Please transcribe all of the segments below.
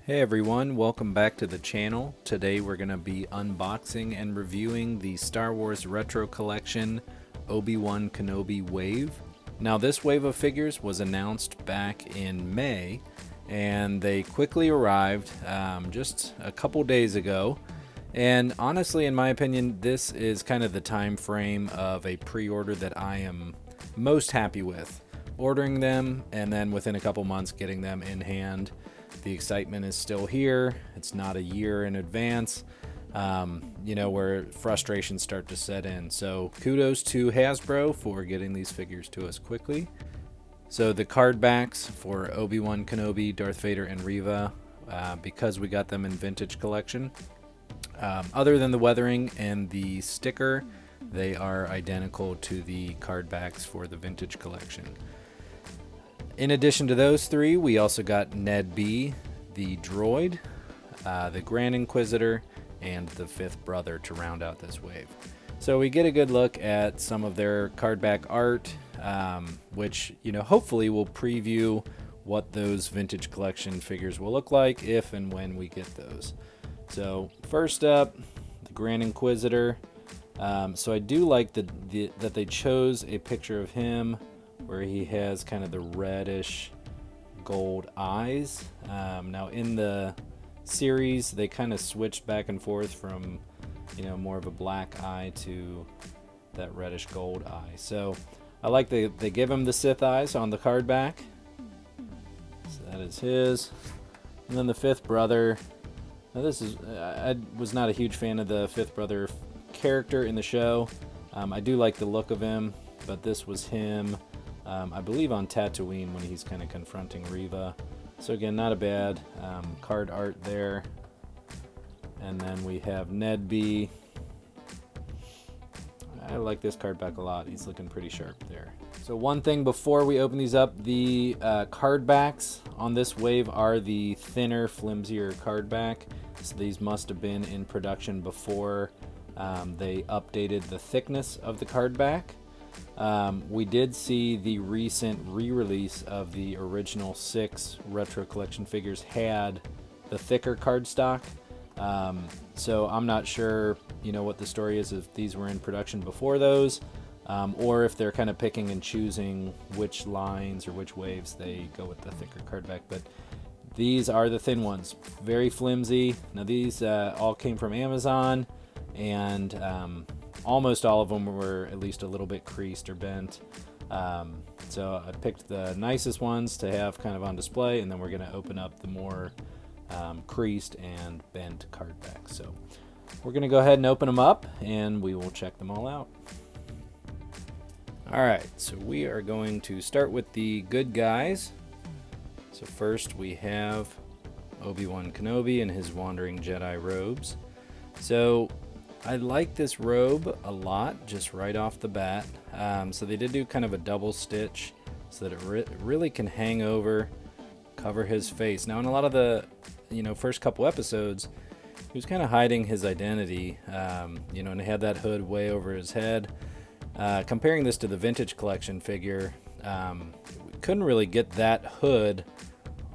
Hey everyone, welcome back to the channel. Today we're going to be unboxing and reviewing the Star Wars Retro Collection Obi-Wan Kenobi wave. Now this wave of figures was announced back in May and they quickly arrived just a couple days ago. And honestly, in my opinion, this is kind of the time frame of a pre-order that I am most happy with. Ordering them and then within a couple months getting them in hand. The excitement is still here. It's not a year in advance, where frustrations start to set in. So kudos to Hasbro for getting these figures to us quickly. So the card backs for Obi-Wan Kenobi, Darth Vader, and Riva, because we got them in vintage collection. Other than the weathering and the sticker, they are identical to the card backs for the vintage collection. In addition to those three, we also got Ned B, the droid, the Grand Inquisitor, and the fifth brother to round out this wave. So we get a good look at some of their card back art, which hopefully will preview what those vintage collection figures will look like if and when we get those. So first up, the Grand Inquisitor. So I do like that they chose a picture of him where he has kind of the reddish gold eyes. Now in the series they kind of switched back and forth from more of a black eye to that reddish gold eye. So I like they give him the Sith eyes on the card back. So that is his. And then the fifth brother. Now this is I was not a huge fan of the fifth brother character in the show. I do like the look of him, but this was him I believe on Tatooine when he's kind of confronting Riva. So again, not a bad card art there. And then we have Ned B. I like this card back a lot. He's looking pretty sharp there. So one thing before we open these up, the card backs on this wave are the thinner, flimsier card back. So these must have been in production before they updated the thickness of the card back. We did see the recent re-release of the original 6 retro collection figures had the thicker cardstock. So I'm not sure, what the story is if these were in production before those, or if they're kind of picking and choosing which lines or which waves they go with the thicker card back. But these are the thin ones, very flimsy. Now these all came from Amazon, and almost all of them were at least a little bit creased or bent. So I picked the nicest ones to have kind of on display, and then we're going to open up the more creased and bent card backs. So we're going to go ahead and open them up, and we will check them all out. Alright, so we are going to start with the good guys. So first we have Obi-Wan Kenobi in his Wandering Jedi robes. So I like this robe a lot, just right off the bat. So they did do kind of a double stitch so that it really can hang over, cover his face. Now in a lot of the first couple episodes, he was kind of hiding his identity, and he had that hood way over his head. Comparing this to the vintage collection figure, we couldn't really get that hood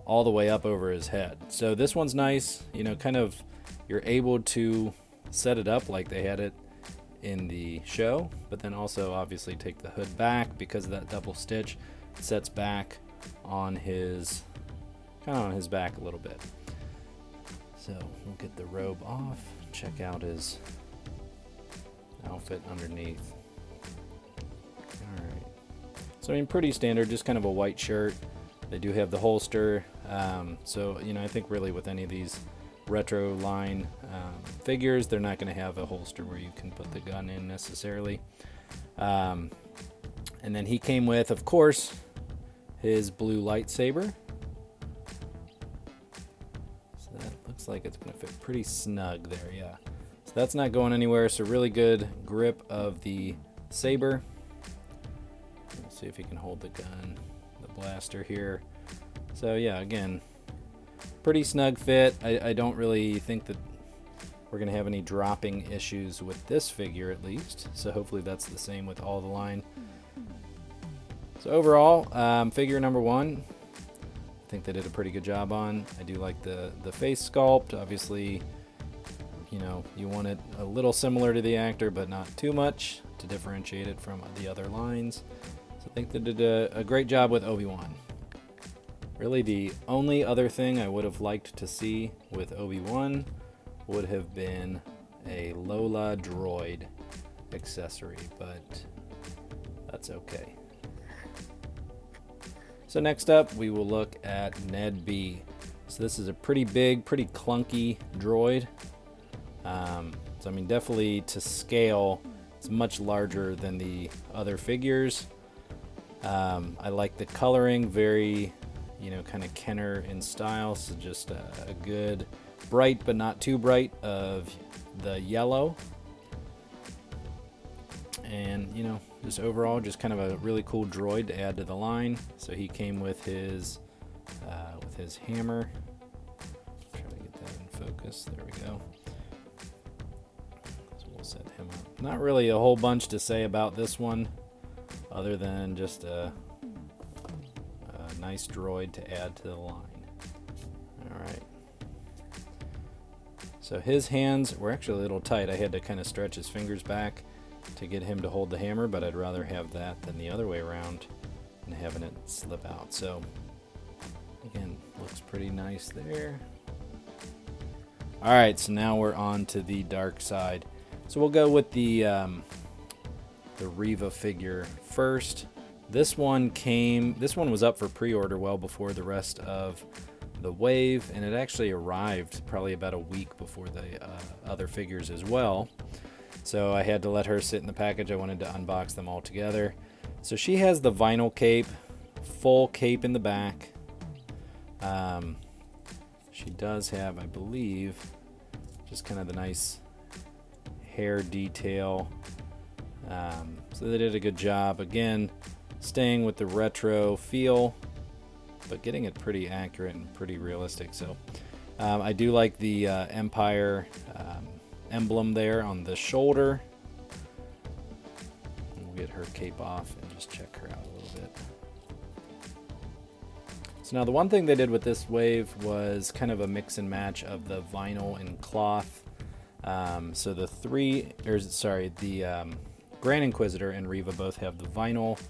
all the way up over his head. So this one's nice, kind of you're able to set it up like they had it in the show, but then also obviously take the hood back because of that double stitch. It sets back on his back a little bit. So we'll get the robe off, check out his outfit underneath. Alright, so pretty standard, just kind of a white shirt. They do have the holster, so I think really with any of these retro line figures, they're not going to have a holster where you can put the gun in necessarily. And then he came with, of course, his blue lightsaber. So that looks like it's going to fit pretty snug there, yeah. So that's not going anywhere, so really good grip of the saber. Let's see if he can hold the gun, the blaster here. So yeah, again, pretty snug fit. I don't really think that we're going to have any dropping issues with this figure at least. So hopefully that's the same with all the line. So overall, figure number 1, think they did a pretty good job on. I do like the face sculpt. Obviously, you know, you want it a little similar to the actor, but not too much to differentiate it from the other lines. So I think they did a great job with Obi-Wan. Really, the only other thing I would have liked to see with Obi-Wan would have been a Lola droid accessory, but that's okay. So next up, we will look at Ned B. So this is a pretty big, pretty clunky droid. So I mean, definitely to scale, it's much larger than the other figures. I like the coloring, very, you know, kind of Kenner in style. So just a good bright, but not too bright of the yellow. And, you know, just overall, just kind of a really cool droid to add to the line. So he came with his hammer. Try to get that in focus. There we go. So we'll set him up. Not really a whole bunch to say about this one, other than just a nice droid to add to the line. All right. So his hands were actually a little tight. I had to kind of stretch his fingers back to get him to hold the hammer, but I'd rather have that than the other way around and having it slip out. So again, looks pretty nice there. All right, so now we're on to the dark side. So we'll go with the Riva figure first. This one was up for pre-order well before the rest of the wave, and it actually arrived probably about a week before the other figures as well. So I had to let her sit in the package. I wanted to unbox them all together. So she has the vinyl cape, full cape in the back. She does have, I believe, just kind of the nice hair detail. So they did a good job. Again, staying with the retro feel, but getting it pretty accurate and pretty realistic. So I do like the Empire emblem there on the shoulder. We'll get her cape off and just check her out a little bit. So now the one thing they did with this wave was kind of a mix and match of the vinyl and cloth. So the Grand Inquisitor and Riva both have the vinyl,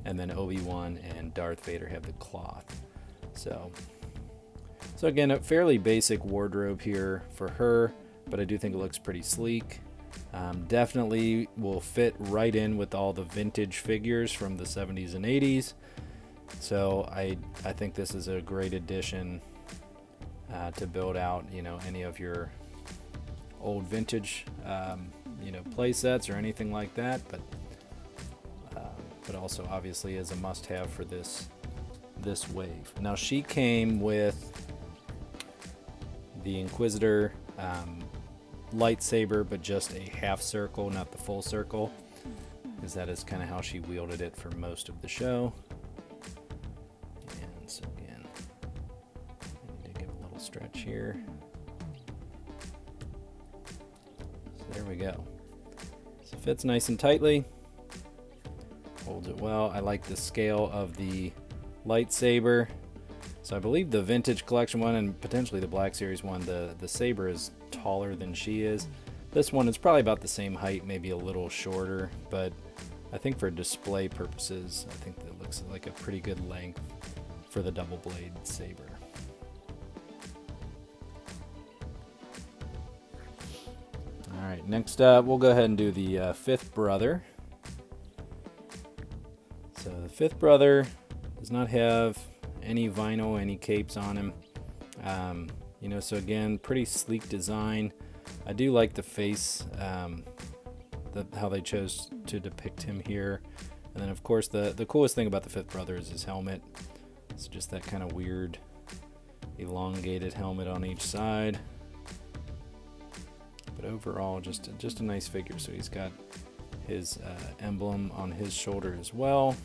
and then Obi-Wan and Darth Vader have the cloth. So again, a fairly basic wardrobe here for her, but I do think it looks pretty sleek. Definitely will fit right in with all the vintage figures from the 70s and 80s. So I think this is a great addition to build out, you know, any of your old vintage, you know, play sets or anything like that. But also obviously is a must-have for this wave. Now she came with the Inquisitor lightsaber, but just a half circle, not the full circle, because that is kind of how she wielded it for most of the show. And so again, I need to give a little stretch here. So there we go. So it fits nice and tightly, holds it well. I like the scale of the lightsaber. So I believe the vintage collection one and potentially the Black Series one, the saber is taller than she is. This one is probably about the same height, maybe a little shorter, but I think for display purposes, I think that looks like a pretty good length for the double blade saber. All right, next up, we'll go ahead and do the fifth brother. So the fifth brother does not have any vinyl, any capes on him. You know, so again, pretty sleek design. I do like the face, how they chose to depict him here. And then of course the coolest thing about the fifth brother is his helmet. It's just that kind of weird elongated helmet on each side. But overall, just a nice figure. So he's got his emblem on his shoulder as well.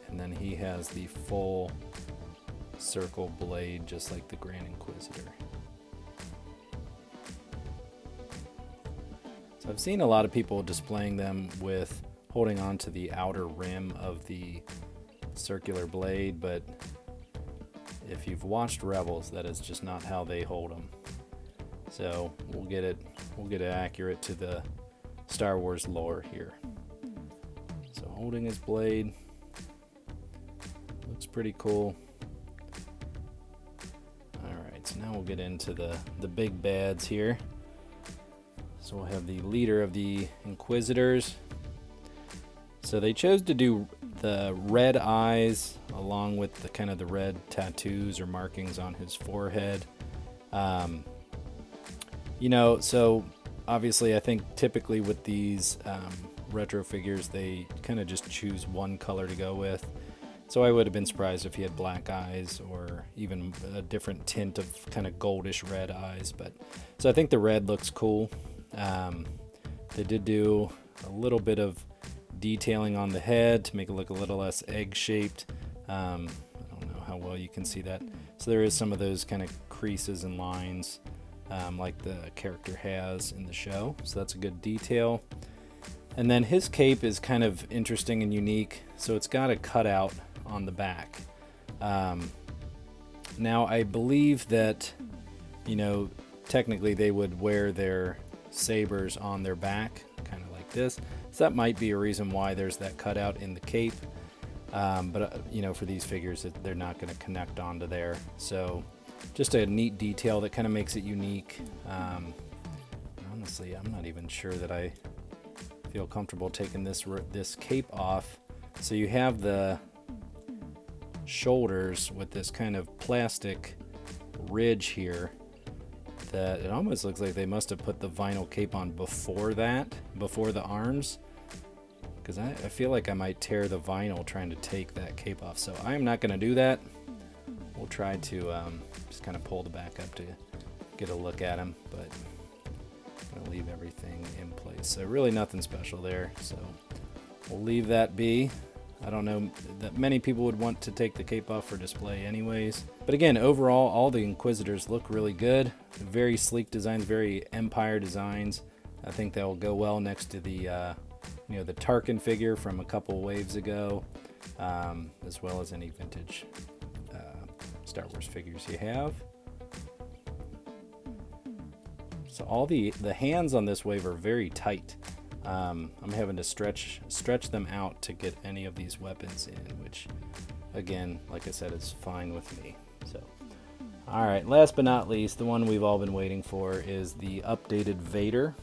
And then he has the full circle blade, just like the Grand Inquisitor. So I've seen a lot of people displaying them with holding on to the outer rim of the circular blade, but if you've watched Rebels, that is just not how they hold them. So we'll get it accurate to the Star Wars lore here. So holding his blade, looks pretty cool. Alright, so now we'll get into the big bads here. So we'll have the leader of the Inquisitors. So they chose to do the red eyes along with the kind of the red tattoos or markings on his forehead. You know, so obviously I think typically with these retro figures, they kind of just choose one color to go with. So I would have been surprised if he had black eyes or even a different tint of kind of goldish red eyes. But so I think the red looks cool. They did do a little bit of detailing on the head to make it look a little less egg-shaped. I don't know how well you can see that. So there is some of those kind of creases and lines like the character has in the show. So that's a good detail. And then his cape is kind of interesting and unique. So it's got a cutout on the back. Now I believe that, you know, technically they would wear their sabers on their back, kind of like this. So that might be a reason why there's that cutout in the cape. But you know, for these figures, they're not going to connect onto there. So just a neat detail that kind of makes it unique. Honestly, I'm not even sure that I feel comfortable taking this cape off. So you have the shoulders with this kind of plastic ridge here that it almost looks like they must have put the vinyl cape on before the arms, because I feel like I might tear the vinyl trying to take that cape off. So I am not going to do that. We'll try to just kind of pull the back up to get a look at him, but I'm going to leave everything in place. So really nothing special there, so we'll leave that be. I don't know that many people would want to take the cape off for display anyways. But again, overall, all the Inquisitors look really good. Very sleek designs, very Empire designs. I think they'll go well next to the, you know, the Tarkin figure from a couple waves ago, as well as any vintage Star Wars figures you have. So all the hands on this wave are very tight. I'm having to stretch them out to get any of these weapons in, which again, like I said, is fine with me. So, all right, last but not least, the one we've all been waiting for is the updated Vader.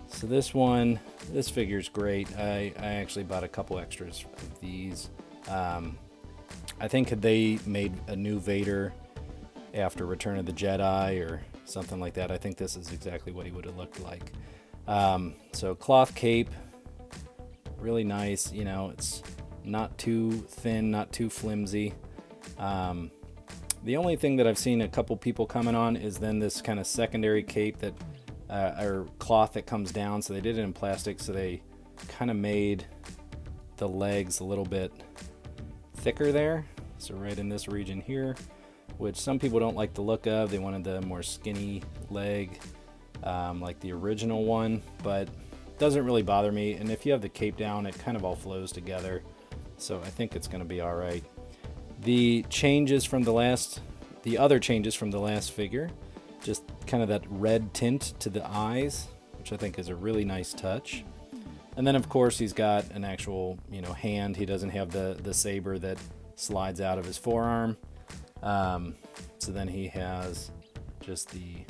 So this figure's great. I actually bought a couple extras of these. I think they made a new Vader after Return of the Jedi or something like that. I think this is exactly what he would have looked like. So cloth cape, really nice. You know, it's not too thin, not too flimsy. The only thing that I've seen a couple people comment on is then this kind of secondary cape that, or cloth that comes down. So they did it in plastic, so they kind of made the legs a little bit thicker there. So right in this region here, which some people don't like the look of. They wanted the more skinny leg, like the original one, but doesn't really bother me. And if you have the cape down, it kind of all flows together. So I think it's going to be all right. The changes from the other changes from the last figure, just kind of that red tint to the eyes, which I think is a really nice touch. And then of course he's got an actual, you know, hand. He doesn't have the saber that slides out of his forearm. So then he has just the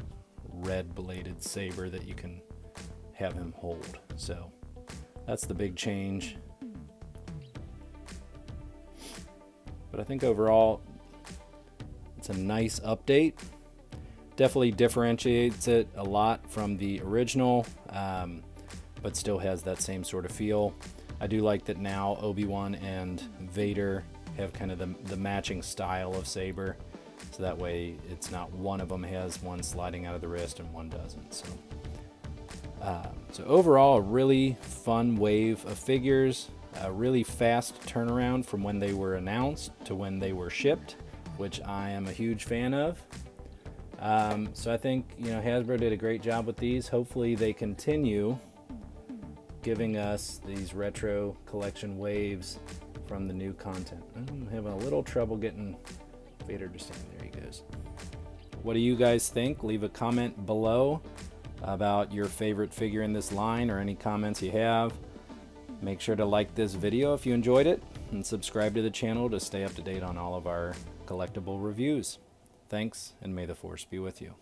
red bladed saber that you can have him hold. So that's the big change. But I think overall it's a nice update. Definitely differentiates it a lot from the original, but still has that same sort of feel. I do like that now Obi-Wan and Vader have kind of the matching style of saber. So that way it's not one of them has one sliding out of the wrist and one doesn't. So overall, a really fun wave of figures, a really fast turnaround from when they were announced to when they were shipped, which I am a huge fan of. So I think, you know, Hasbro did a great job with these. Hopefully they continue giving us these retro collection waves from the new content. I'm having a little trouble getting Vader to stand. There he goes. What do you guys think? Leave a comment below about your favorite figure in this line or any comments you have. Make sure to like this video if you enjoyed it and subscribe to the channel to stay up to date on all of our collectible reviews. Thanks, and may the Force be with you.